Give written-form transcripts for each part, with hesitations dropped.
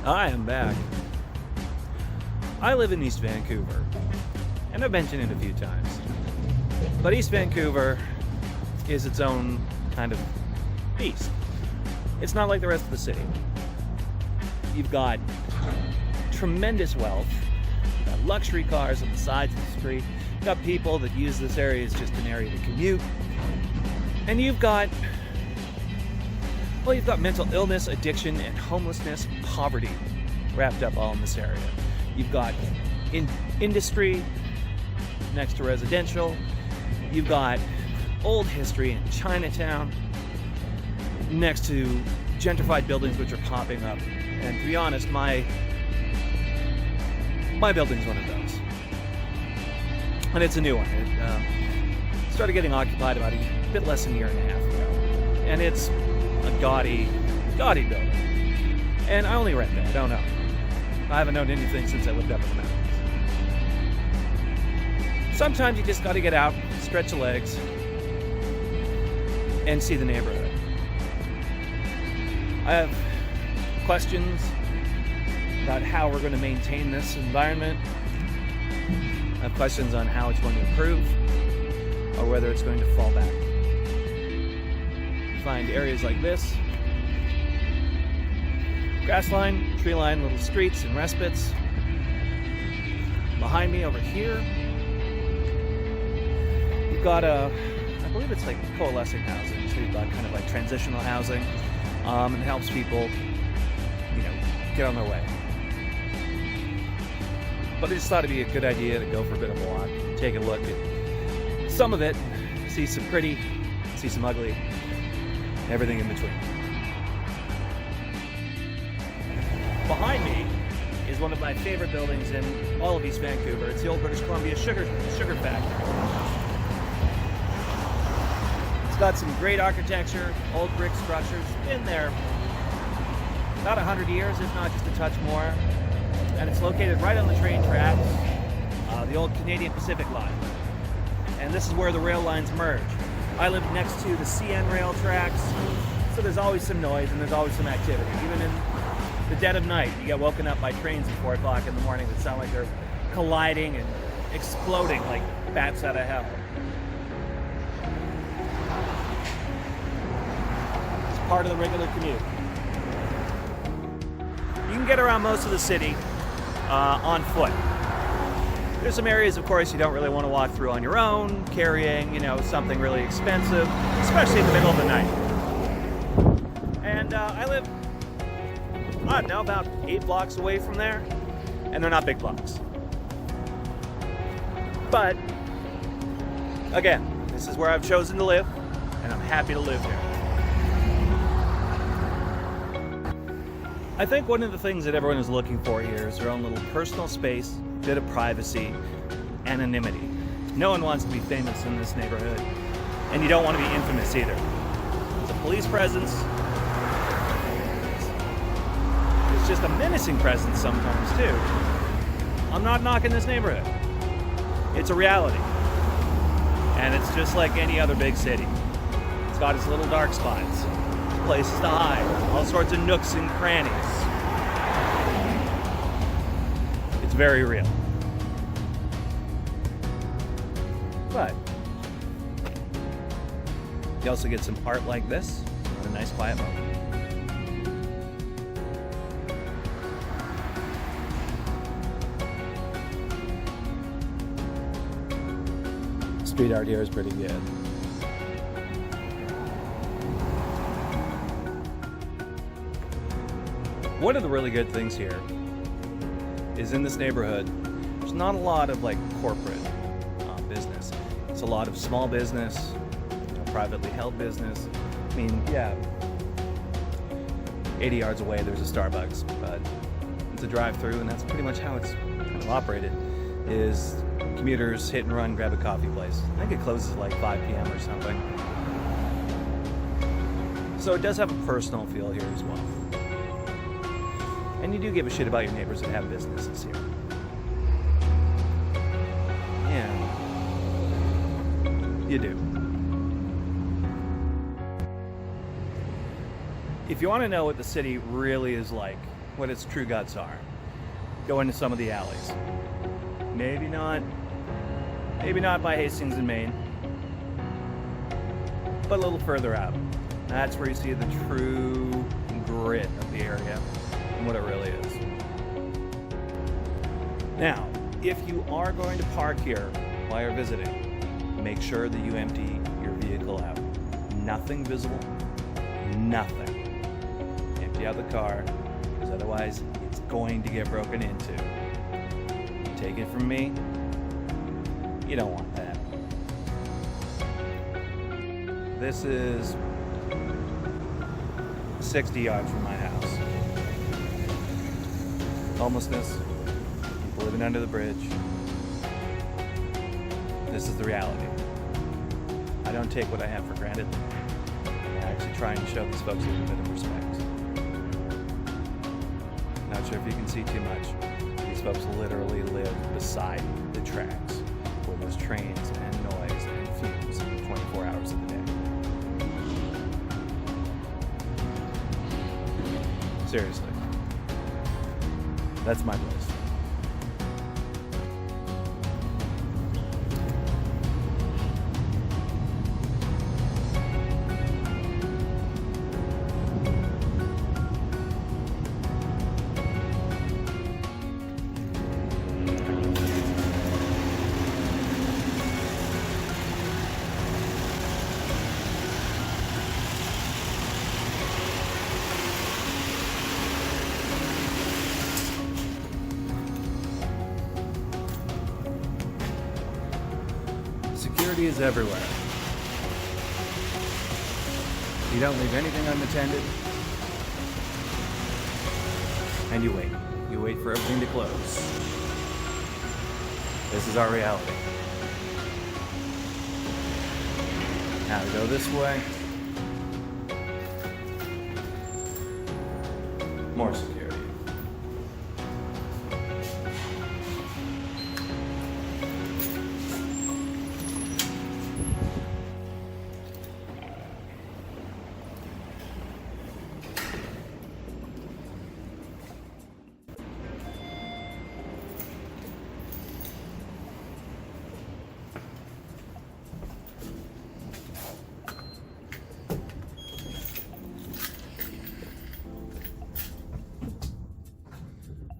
I am back. I live in East Vancouver, and I've mentioned it a few times. But East Vancouver is its own kind of beast. It's not like the rest of the city. You've got tremendous wealth, you've got luxury cars on the sides of the street, you've got people that use this area as just an area to commute, and you've got mental illness, addiction, and homelessness, poverty wrapped up all in this area. You've got industry next to residential. You've got old history in Chinatown next to gentrified buildings which are popping up. And to be honest, my building's one of those. And it's a new one. It started getting occupied about a bit less than a year and a half ago. And it's a gaudy building. And I only rent there, I don't know. I haven't owned anything since I lived up in the mountains. Sometimes you just gotta get out, stretch the legs, and see the neighborhood. I have questions about how we're going to maintain this environment. I have questions on how it's going to improve or whether it's going to fall back. You find areas like this, grass line, tree line, little streets and respites. Behind me over here, you've got I believe it's like coalescing housing. So you've got kind of like transitional housing. It helps people, get on their way. But I just thought it'd be a good idea to go for a bit of a walk, take a look at some of it, see some pretty, see some ugly, everything in between. Behind me is one of my favorite buildings in all of East Vancouver. It's the old British Columbia sugar factory. It's got some great architecture, old brick structures, been there about 100 years, if not just a touch more. And it's located right on the train tracks, the old Canadian Pacific line. And this is where the rail lines merge. I live next to the CN rail tracks, so there's always some noise and there's always some activity. Even in the dead of night, you get woken up by trains at 4 o'clock in the morning that sound like they're colliding and exploding like bats out of hell. Part of the regular commute. You can get around most of the city on foot. There's some areas, of course, you don't really want to walk through on your own, carrying, something really expensive, especially in the middle of the night. And I live, about 8 blocks away from there, and they're not big blocks. But, again, this is where I've chosen to live, and I'm happy to live here. I think one of the things that everyone is looking for here is their own little personal space, bit of privacy, anonymity. No one wants to be famous in this neighborhood, and you don't want to be infamous either. There's a police presence. It's just a menacing presence sometimes too. I'm not knocking this neighborhood. It's a reality. And it's just like any other big city. It's got its little dark spots, places to hide, all sorts of nooks and crannies. It's very real. But you also get some art like this in a nice quiet moment. Street art here is pretty good. One of the really good things here is in this neighborhood, there's not a lot of corporate business. It's a lot of small business, privately held business. I mean, 80 yards away there's a Starbucks, but it's a drive-through, and that's pretty much how it's kind of operated, is commuters hit and run, grab a coffee place. I think it closes at 5 p.m. or something. So it does have a personal feel here as well. And you do give a shit about your neighbors that have businesses here. Yeah. You do. If you want to know what the city really is like what its true guts are. Go into some of the alleys. Maybe not by Hastings and Maine, but a little further out. That's where you see the true grit of the area and what it really is. Now, if you are going to park here while you're visiting, make sure that you empty your vehicle out. Nothing visible, nothing. Empty out the car, because otherwise it's going to get broken into. Take it from me, you don't want that. This is 60 yards from my house. Homelessness, people living under the bridge. This is the reality. I don't take what I have for granted. I actually try and show these folks a little bit of respect. Not sure if you can see too much. These folks literally live beside the tracks where there's trains and noise and fumes 24 hours of the day. Seriously. That's my place. Security is everywhere. You don't leave anything unattended. And you wait. You wait for everything to close. This is our reality. Now to go this way. More security.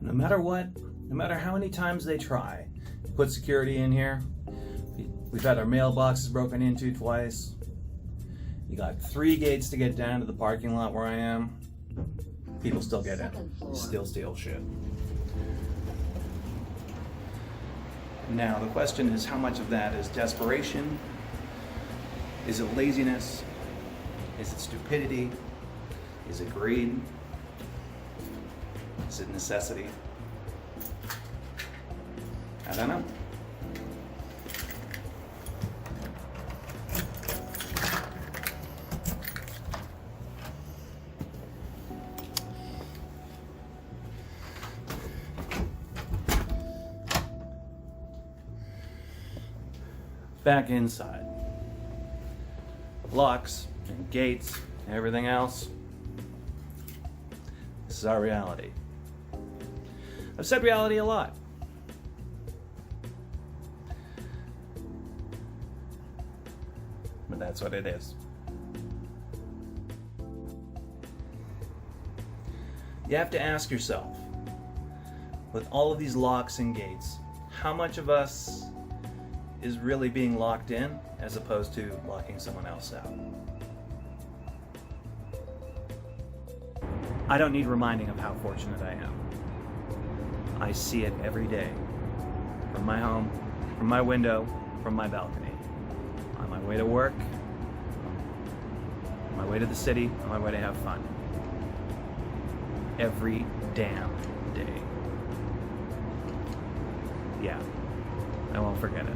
No matter what, no matter how many times they try to put security in here, we've had our mailboxes broken into twice. You got 3 gates to get down to the parking lot where I am. People still get in, still steal shit. Now the question is, how much of that is desperation? Is it laziness? Is it stupidity? Is it greed? Is it necessity? I don't know. Back inside. Locks and gates and everything else. This is our reality. I've said reality a lot. But that's what it is. You have to ask yourself, with all of these locks and gates, how much of us is really being locked in as opposed to locking someone else out? I don't need reminding of how fortunate I am. I see it every day. From my home, from my window, from my balcony. On my way to work, on my way to the city, on my way to have fun. Every damn day. Yeah, I won't forget it.